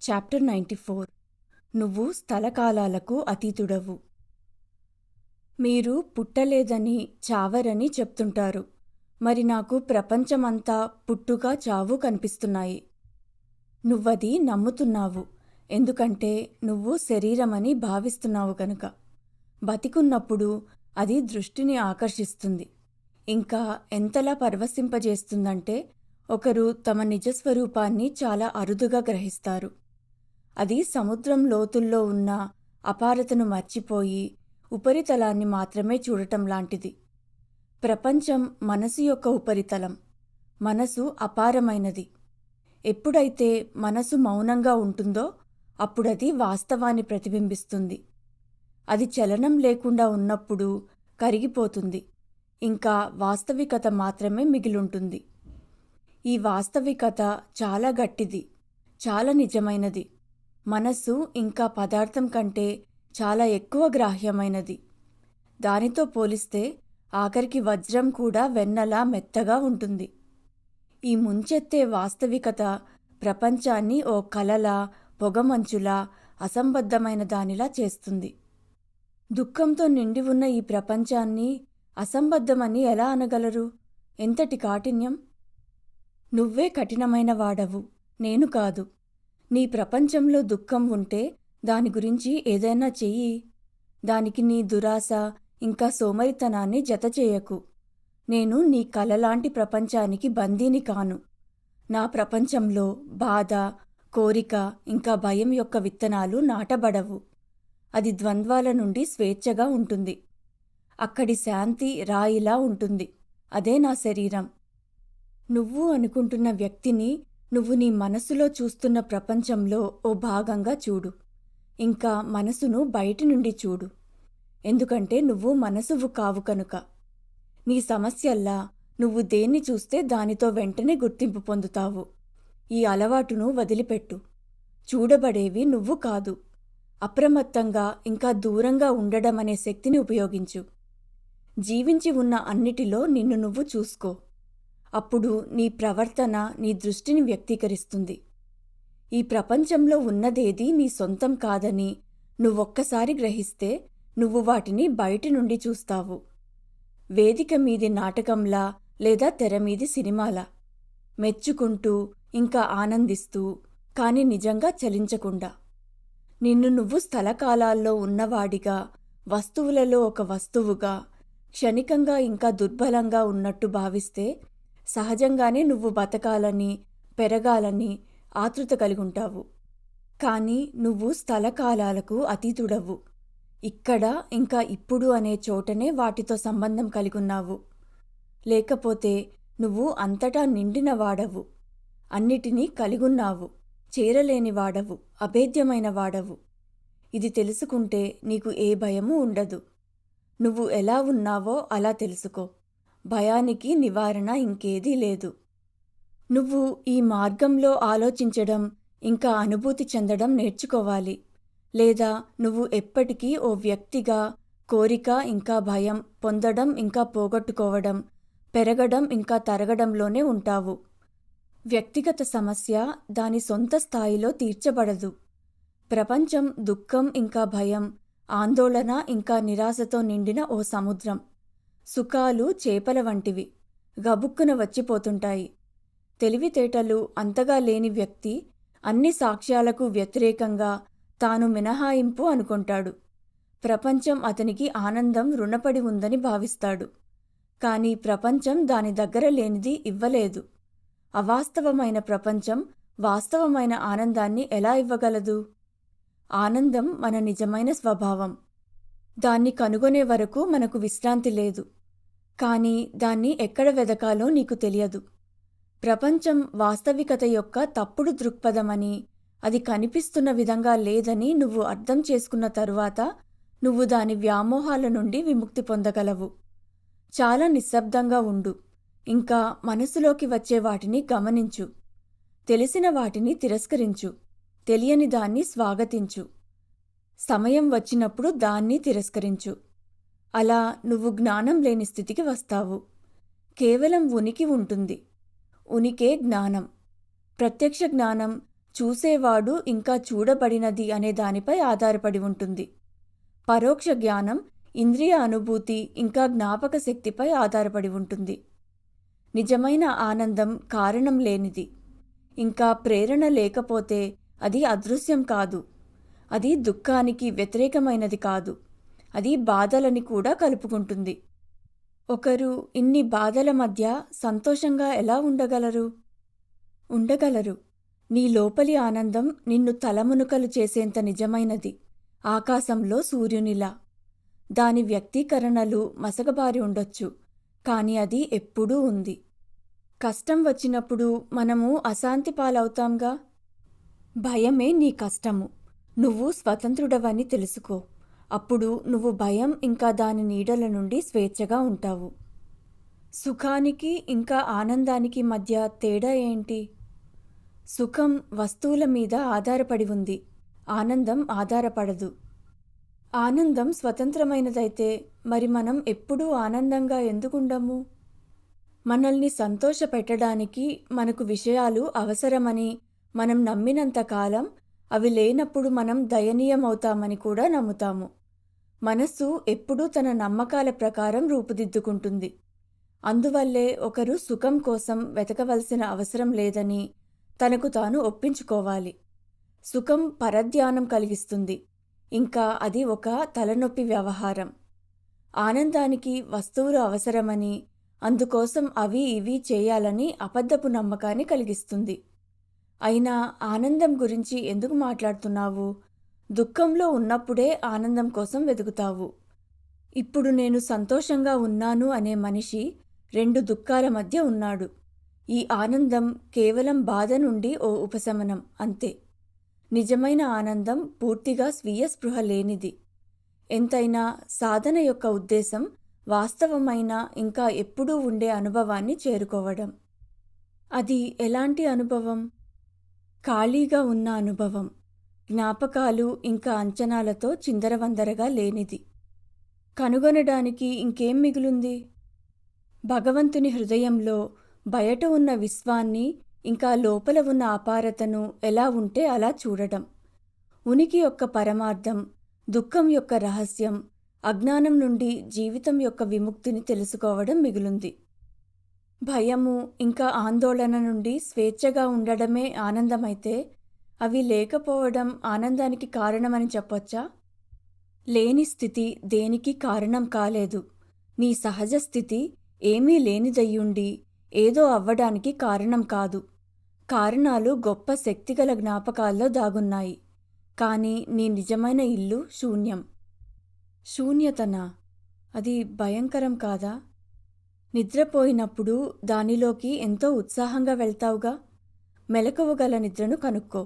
Chapter 94 నువ్వు స్థలకాలాలకు అతీతుడవు. మీరు పుట్టలేదని చావరని చెప్తుంటారు. మరి నాకు ప్రపంచమంతా పుట్టుక చావు కనిపిస్తున్నాయి. నువ్వది నమ్ముతున్నావు. ఎందుకంటే నువ్వు శరీరమని భావిస్తున్నావు కనుక. బతికున్నప్పుడు అది దృష్టిని ఆకర్షిస్తుంది. ఇంకా ఎంతలా పరవశింపజేస్తుందంటే ఒకరు తమ నిజస్వరూపాన్ని చాలా అరుదుగా గ్రహిస్తారు. అది సముద్రం లోతుల్లో ఉన్న అపారతను మర్చిపోయి ఉపరితలాన్ని మాత్రమే చూడటం లాంటిది. ప్రపంచం మనసు యొక్క ఉపరితలం. మనసు అపారమైనది. ఎప్పుడైతే మనసు మౌనంగా ఉంటుందో అప్పుడది వాస్తవాన్ని ప్రతిబింబిస్తుంది. అది చలనం లేకుండా ఉన్నప్పుడు కరిగిపోతుంది. ఇంకా వాస్తవికత మాత్రమే మిగిలుంటుంది. ఈ వాస్తవికత చాలా గట్టిది, చాలా నిజమైనది. మనస్సు ఇంకా పదార్థం కంటే చాలా ఎక్కువ గ్రాహ్యమైనది. దానితో పోలిస్తే ఆఖరికి వజ్రం కూడా వెన్నలా మెత్తగా ఉంటుంది. ఈ ముంచెత్తే వాస్తవికత ప్రపంచాన్ని ఓ కలలా, పొగమంచులా, అసంబద్ధమైన దానిలా చేస్తుంది. దుఃఖంతో నిండి ఉన్న ఈ ప్రపంచాన్ని అసంబద్ధమని ఎలా అనగలరు? ఎంతటి కాఠిన్యం! నువ్వే కఠినమైన వాడవు, నేను కాదు. నీ ప్రపంచంలో దుఃఖం ఉంటే దాని గురించి ఏదైనా చెయ్యి. దానికి నీ దురాశ ఇంకా సోమరితనాన్ని జతచేయకు. నేను నీ కలలాంటి ప్రపంచానికి బందీని కాను. నా ప్రపంచంలో బాధ, కోరిక ఇంకా భయం యొక్క విత్తనాలు నాటబడవు. అది ద్వంద్వాల నుండి స్వేచ్ఛగా ఉంటుంది. అక్కడి శాంతి రాయిలా ఉంటుంది. అదే నా శరీరం. నువ్వు అనుకుంటున్న వ్యక్తిని నువ్వు నీ మనసులో చూస్తున్న ప్రపంచంలో ఓ భాగంగా చూడు. ఇంకా మనసును బయటి నుండి చూడు. ఎందుకంటే నువ్వు మనసువు కావు కనుక. నీ సమస్యల్లా నువ్వు దేన్ని చూస్తే దానితో వెంటనే గుర్తింపు పొందుతావు. ఈ అలవాటును వదిలిపెట్టు. చూడబడేవి నువ్వు కాదు. అప్రమత్తంగా ఇంకా దూరంగా ఉండడం అనే శక్తిని ఉపయోగించు. జీవించి ఉన్న అన్నిటిలో నిన్ను నువ్వు చూసుకో. అప్పుడు నీ ప్రవర్తన నీ దృష్టిని వ్యక్తీకరిస్తుంది. ఈ ప్రపంచంలో ఉన్నదేదీ నీ సొంతం కాదని నువ్వొక్కసారి గ్రహిస్తే నువ్వు వాటిని బయటి నుండి చూస్తావు. వేదిక మీది నాటకంలా లేదా తెరమీది సినిమాలా. మెచ్చుకుంటూ ఇంకా ఆనందిస్తూ, కాని నిజంగా చలించకుండా. నిన్ను నువ్వు స్థలకాలాల్లో ఉన్నవాడిగా, వస్తువులలో ఒక వస్తువుగా, క్షణికంగా ఇంకా దుర్బలంగా ఉన్నట్టు భావిస్తే సహజంగానే నువ్వు బతకాలని, పెరగాలని ఆతృత కలిగుంటావు. కానీ నువ్వు స్థలకాలాలకు అతీతుడవు. ఇక్కడ ఇంకా ఇప్పుడు అనే చోటనే వాటితో సంబంధం కలిగున్నావు. లేకపోతే నువ్వు అంతటా నిండిన వాడవు. అన్నిటినీ కలిగున్నావు. చేరలేని వాడవు, అభేద్యమైన వాడవు. ఇది తెలుసుకుంటే నీకు ఏ భయమూ ఉండదు. నువ్వు ఎలా ఉన్నావో అలా తెలుసుకో. భయానికి నివారణ ఇంకేదీ లేదు. నువ్వు ఈ మార్గంలో ఆలోచించడం ఇంకా అనుభూతి చెందడం నేర్చుకోవాలి. లేదా నువ్వు ఎప్పటికీ ఓ వ్యక్తిగా కోరిక ఇంకా భయం, పొందడం ఇంకా పోగొట్టుకోవడం, పెరగడం ఇంకా తరగడంలోనే ఉంటావు. వ్యక్తిగత సమస్య దాని సొంత స్థాయిలో తీర్చబడదు. ప్రపంచం దుఃఖం ఇంకా భయం, ఆందోళన ఇంకా నిరాశతో నిండిన ఓ సముద్రం. సుఖాలు చేపల వంటివి, గబుక్కున వచ్చిపోతుంటాయి. తెలివితేటలు అంతగా లేని వ్యక్తి అన్ని సాక్ష్యాలకు వ్యతిరేకంగా తాను మినహాయింపు అనుకుంటాడు. ప్రపంచం అతనికి ఆనందం రుణపడి ఉందని భావిస్తాడు. కానీ ప్రపంచం దాని దగ్గర లేనిది ఇవ్వలేదు. అవాస్తవమైన ప్రపంచం వాస్తవమైన ఆనందాన్ని ఎలా ఇవ్వగలదు? ఆనందం మన నిజమైన స్వభావం. దాన్ని కనుగొనే వరకు మనకు విశ్రాంతి లేదు. కానీ దాన్ని ఎక్కడ వెదకాలో నీకు తెలియదు. ప్రపంచం వాస్తవికత యొక్క తప్పుడు దృక్పథమని, అది కనిపిస్తున్న విధంగా లేదని నువ్వు అర్థం చేసుకున్న తరువాత నువ్వు దాని వ్యామోహాల నుండి విముక్తి పొందగలవు. చాలా నిశ్శబ్దంగా ఉండు. ఇంకా మనసులోకి వచ్చే వాటిని గమనించు. తెలిసిన వాటిని తిరస్కరించు. తెలియని దాన్ని స్వాగతించు. సమయం వచ్చినప్పుడు దాన్ని తిరస్కరించు. అలా నువ్వు జ్ఞానం లేని స్థితికి వస్తావు. కేవలం ఉనికి ఉంటుంది. ఉనికే జ్ఞానం. ప్రత్యక్ష జ్ఞానం చూసేవాడు ఇంకా చూడబడినది అనే దానిపై ఆధారపడి ఉంటుంది. పరోక్ష జ్ఞానం ఇంద్రియ అనుభూతి ఇంకా జ్ఞాపక శక్తిపై ఆధారపడి ఉంటుంది. నిజమైన ఆనందం కారణం లేనిది. ఇంకా ప్రేరణ లేకపోతే అది అదృశ్యం కాదు. అది దుఃఖానికి వ్యతిరేకమైనది కాదు. అది బాధలని కూడా కలుపుకుంటుంది. ఒకరు ఇన్ని బాధల మధ్య సంతోషంగా ఎలా ఉండగలరు? ఉండగలరు. నీ లోపలి ఆనందం నిన్ను తలమునకలు చేసేంత నిజమైనది. ఆకాశంలో సూర్యునిలా. దాని వ్యక్తీకరణలు మసకబారి ఉండొచ్చు, కాని అది ఎప్పుడూ ఉంది. కష్టం వచ్చినప్పుడు మనము అశాంతి పాలవుతాంగా. భయమే నీ కష్టము. నువ్వు స్వతంత్రుడవని తెలుసుకో. అప్పుడు నువ్వు భయం ఇంకా దాని నీడల నుండి స్వేచ్ఛగా ఉంటావు. సుఖానికి ఇంకా ఆనందానికి మధ్య తేడా ఏంటి? సుఖం వస్తువుల మీద ఆధారపడి ఉంది. ఆనందం ఆధారపడదు. ఆనందం స్వతంత్రమైనదైతే మరి మనం ఎప్పుడూ ఆనందంగా ఎందుకుండము? మనల్ని సంతోషపెట్టడానికి మనకు విషయాలు అవసరమని మనం నమ్మినంతకాలం అవి లేనప్పుడు మనం దయనీయమవుతామని కూడా నమ్ముతాము. మనస్సు ఎప్పుడూ తన నమ్మకాల ప్రకారం రూపుదిద్దుకుంటుంది. అందువల్లే ఒకరు సుఖం కోసం వెతకవలసిన అవసరం లేదని తనకు తాను ఒప్పించుకోవాలి. సుఖం పరధ్యానం కలిగిస్తుంది. ఇంకా అది ఒక తలనొప్పి వ్యవహారం. ఆనందానికి వస్తువులు అవసరమని, అందుకోసం అవి ఇవి చేయాలని అబద్ధపు నమ్మకాన్ని కలిగిస్తుంది. అయినా ఆనందం గురించి ఎందుకు మాట్లాడుతున్నావు? దుఃఖంలో ఉన్నప్పుడే ఆనందం కోసం వెతుకుతావు. ఇప్పుడు నేను సంతోషంగా ఉన్నాను అనే మనిషి రెండు దుఃఖాల మధ్య ఉన్నాడు. ఈ ఆనందం కేవలం బాధ నుండి ఓ ఉపశమనం అంతే. నిజమైన ఆనందం పూర్తిగా స్వీయ స్పృహ లేనిది. ఎంతైనా సాధన యొక్క ఉద్దేశం వాస్తవమైన ఇంకా ఎప్పుడూ ఉండే అనుభవాన్ని చేరుకోవడం. అది ఎలాంటి అనుభవం? ఖాళీగా ఉన్న అనుభవం. జ్ఞాపకాలు ఇంకా అంచనాలతో చిందరవందరగా లేనిది. కనుగొనడానికి ఇంకేం మిగులుంది? భగవంతుని హృదయంలో బయట ఉన్న విశ్వాన్ని ఇంకా లోపల ఉన్న అపారతను ఎలా ఉంటే అలా చూడటం. ఉనికి యొక్క పరమార్థం, దుఃఖం యొక్క రహస్యం, అజ్ఞానం నుండి జీవితం యొక్క విముక్తిని తెలుసుకోవడం మిగులుంది. భయము ఇంకా ఆందోళన నుండి స్వేచ్ఛగా ఉండడమే ఆనందమైతే అవి లేకపోవడం ఆనందానికి కారణమని చెప్పొచ్చా? లేని స్థితి దేనికి కారణం కాలేదు. నీ సహజ స్థితి ఏమీ లేనిదయ్యుండి ఏదో అవ్వడానికి కారణం కాదు. కారణాలు గొప్ప శక్తిగల జ్ఞాపకాల్లో దాగున్నాయి. కానీ నీ నిజమైన ఇల్లు శూన్యం. శూన్యతనా? అది భయంకరం కాదా? నిద్రపోయినప్పుడు దానిలోకి ఎంతో ఉత్సాహంగా వెళ్తావుగా. మెలకువగల నిద్రను కనుక్కో.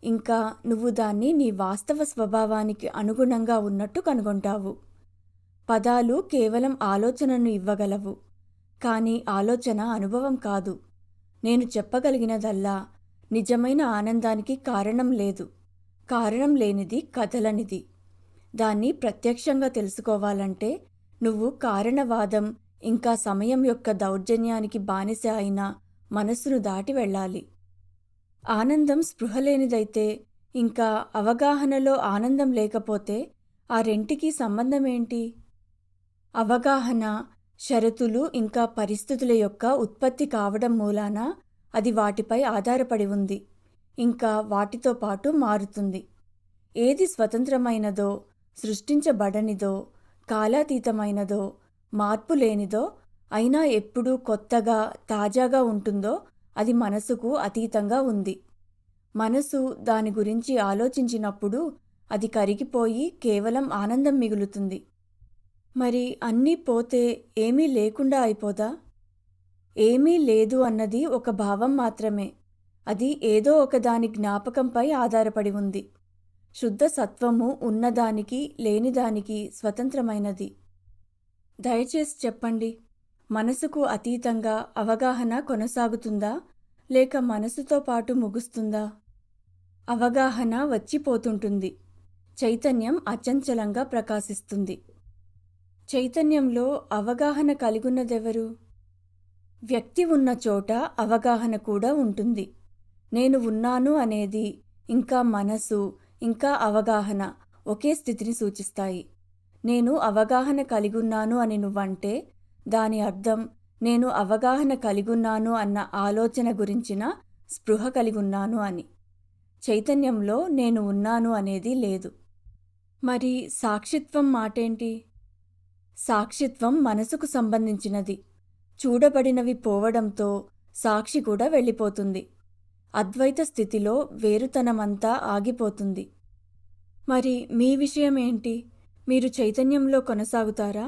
ఇంకా నువ్వు దాన్ని నీ వాస్తవ స్వభావానికి అనుగుణంగా ఉన్నట్టు కనుగొంటావు. పదాలు కేవలం ఆలోచనను ఇవ్వగలవు, కానీ ఆలోచన అనుభవం కాదు. నేను చెప్పగలిగినదల్లా నిజమైన ఆనందానికి కారణం లేదు. కారణం లేనిది కదలనిది. దాన్ని ప్రత్యక్షంగా తెలుసుకోవాలంటే నువ్వు కారణవాదం ఇంకా సమయం యొక్క దౌర్జన్యానికి బానిస అయిన మనస్సును దాటి వెళ్ళాలి. ఆనందం స్పృహలేనిదైతే ఇంకా అవగాహనలో ఆనందం లేకపోతే ఆ రెంటికి సంబంధమేంటి? అవగాహన షరతులు ఇంకా పరిస్థితుల యొక్క ఉత్పత్తి కావడం మూలాన అది వాటిపై ఆధారపడి ఉంది. ఇంకా వాటితో పాటు మారుతుంది. ఏది స్వతంత్రమైనదో, సృష్టించబడనిదో, కాలాతీతమైనదో, మార్పు లేనిదో, అయినా ఎప్పుడూ కొత్తగా తాజాగా ఉంటుందో అది మనసుకు అతీతంగా ఉంది. మనసు దాని గురించి ఆలోచించినప్పుడు అది కరిగిపోయి కేవలం ఆనందం మిగులుతుంది. మరి అన్నీ పోతే ఏమీ లేకుండా అయిపోదా? ఏమీ లేదు అన్నది ఒక భావం మాత్రమే. అది ఏదో ఒకదాని జ్ఞాపకంపై ఆధారపడి ఉంది. శుద్ధ సత్వము ఉన్నదానికి లేనిదానికి స్వతంత్రమైనది. దయచేసి చెప్పండి, మనసుకు అతీతంగా అవగాహన కొనసాగుతుందా లేక మనసుతో పాటు ముగుస్తుందా? అవగాహన వచ్చిపోతుంటుంది. చైతన్యం అచంచలంగా ప్రకాశిస్తుంది. చైతన్యంలో అవగాహన కలిగున్నదెవరు? వ్యక్తి ఉన్న చోట అవగాహన కూడా ఉంటుంది. నేను ఉన్నాను అనేది ఇంకా మనసు, ఇంకా అవగాహన ఒకే స్థితిని సూచిస్తాయి. నేను అవగాహన కలిగున్నాను అని నువ్వంటే, దాని అర్థం నేను అవగాహన కలిగున్నాను అన్న ఆలోచన గురించిన స్పృహ కలిగున్నాను అని. చైతన్యంలో నేను ఉన్నాను అనేది లేదు. మరి సాక్షిత్వం మాటేంటి? సాక్షిత్వం మనసుకు సంబంధించినది. చూడబడినవి పోవడంతో సాక్షి కూడా వెళ్ళిపోతుంది. అద్వైత స్థితిలో వేరుతనమంతా ఆగిపోతుంది. మరి మీ విషయమేంటి? మీరు చైతన్యంలో కొనసాగుతారా?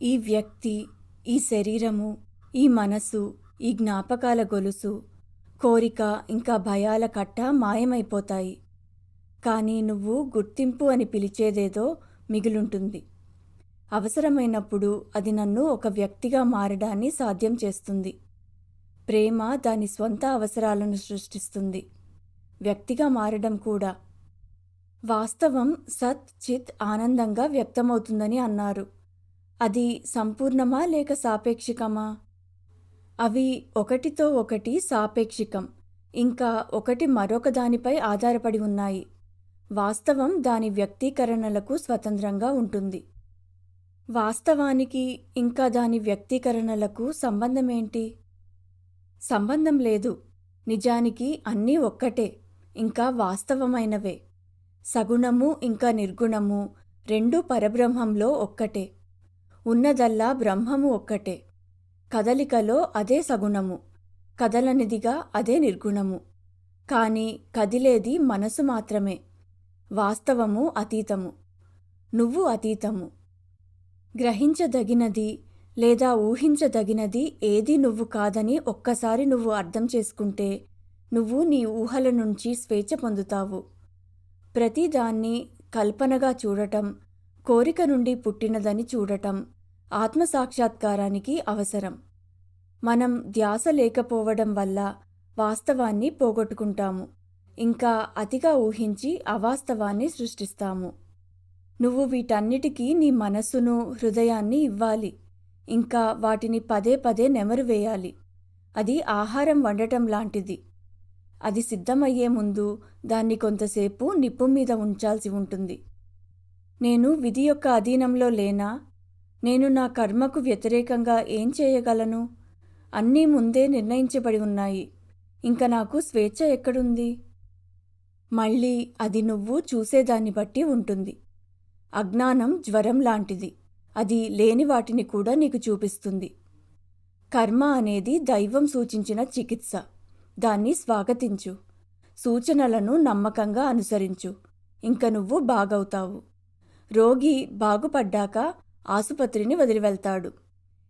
ఈ వ్యక్తి, ఈ శరీరము, ఈ మనసు, ఈ జ్ఞాపకాల గొలుసు, కోరిక ఇంకా భయాల కట్ట మాయమైపోతాయి. కానీ నువ్వు గుర్తింపు అని పిలిచేదేదో మిగులుంటుంది. అవసరమైనప్పుడు అది నన్ను ఒక వ్యక్తిగా మారడాన్ని సాధ్యం చేస్తుంది. ప్రేమ దాని స్వంత అవసరాలను సృష్టిస్తుంది, వ్యక్తిగా మారడం కూడా. వాస్తవం సత్ చిత్ ఆనందంగా వ్యక్తమవుతుందని అన్నారు. అది సంపూర్ణమా లేక సాపేక్షికమా? అవి ఒకటితో ఒకటి సాపేక్షికం, ఇంకా ఒకటి మరొక దానిపై ఆధారపడి ఉన్నాయి. వాస్తవం దాని వ్యక్తీకరణలకు స్వతంత్రంగా ఉంటుంది. వాస్తవానికి ఇంకా దాని వ్యక్తీకరణలకు సంబంధమేంటి? సంబంధం లేదు. నిజానికి అన్నీ ఒక్కటే, ఇంకా వాస్తవమైనవే. సగుణము ఇంకా నిర్గుణము రెండూ పరబ్రహ్మంలో ఒక్కటే. ఉన్నదల్లా బ్రహ్మము ఒక్కటే. కదలికలో అదే సగుణము, కదలనిదిగా అదే నిర్గుణము. కానీ కదిలేది మనసు మాత్రమే. వాస్తవము అతీతము, నువ్వు అతీతము. గ్రహించదగినది లేదా ఊహించదగినది ఏదీ నువ్వు కాదని ఒక్కసారి నువ్వు అర్థం చేసుకుంటే నువ్వు నీ ఊహల నుంచి స్వేచ్ఛ పొందుతావు. ప్రతిదాన్ని కల్పనగా చూడటం, కోరిక నుండి పుట్టినదని చూడటం ఆత్మసాక్షాత్కారానికి అవసరం. మనం ధ్యాస లేకపోవడం వల్ల వాస్తవాన్ని పోగొట్టుకుంటాము, ఇంకా అతిగా ఊహించి అవాస్తవాన్ని సృష్టిస్తాము. నువ్వు వీటన్నిటికీ నీ మనస్సును, హృదయాన్ని ఇవ్వాలి, ఇంకా వాటిని పదే పదే నెమరు వేయాలి. అది ఆహారం వండటం లాంటిది. అది సిద్ధమయ్యే ముందు దాన్ని కొంతసేపు నిప్పు మీద ఉంచాల్సి ఉంటుంది. నేను విధి యొక్క అధీనంలో లేనా? నేను నా కర్మకు వ్యతిరేకంగా ఏం చేయగలను? అన్నీ ముందే నిర్ణయించబడి ఉన్నాయి. ఇంక నాకు స్వేచ్ఛ ఎక్కడుంది? మళ్ళీ అది నువ్వు చూసేదాన్ని బట్టి ఉంటుంది. అజ్ఞానం జ్వరం లాంటిది, అది లేని వాటిని కూడా నీకు చూపిస్తుంది. కర్మ అనేది దైవం సూచించిన చికిత్స, దాన్ని స్వాగతించు. సూచనలను నమ్మకంగా అనుసరించు, ఇంక నువ్వు బాగవుతావు. రోగి బాగుపడ్డాక ఆసుపత్రిని వదిలివెళ్తాడు.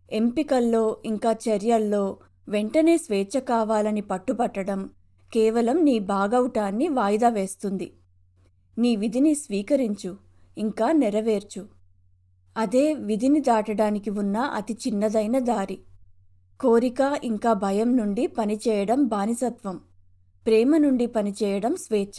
ఎంపికల్లో ఇంకా చర్యల్లో వెంటనే స్వేచ్ఛ కావాలని పట్టుపట్టడం కేవలం నీ బాగవుటాన్ని వాయిదా వేస్తుంది. నీ విధిని స్వీకరించు, ఇంకా నెరవేర్చు. అదే విధిని దాటడానికి ఉన్న అతి చిన్నదైన దారి. కోరిక ఇంకా భయం నుండి పనిచేయడం బానిసత్వం, ప్రేమ నుండి పనిచేయడం స్వేచ్ఛ.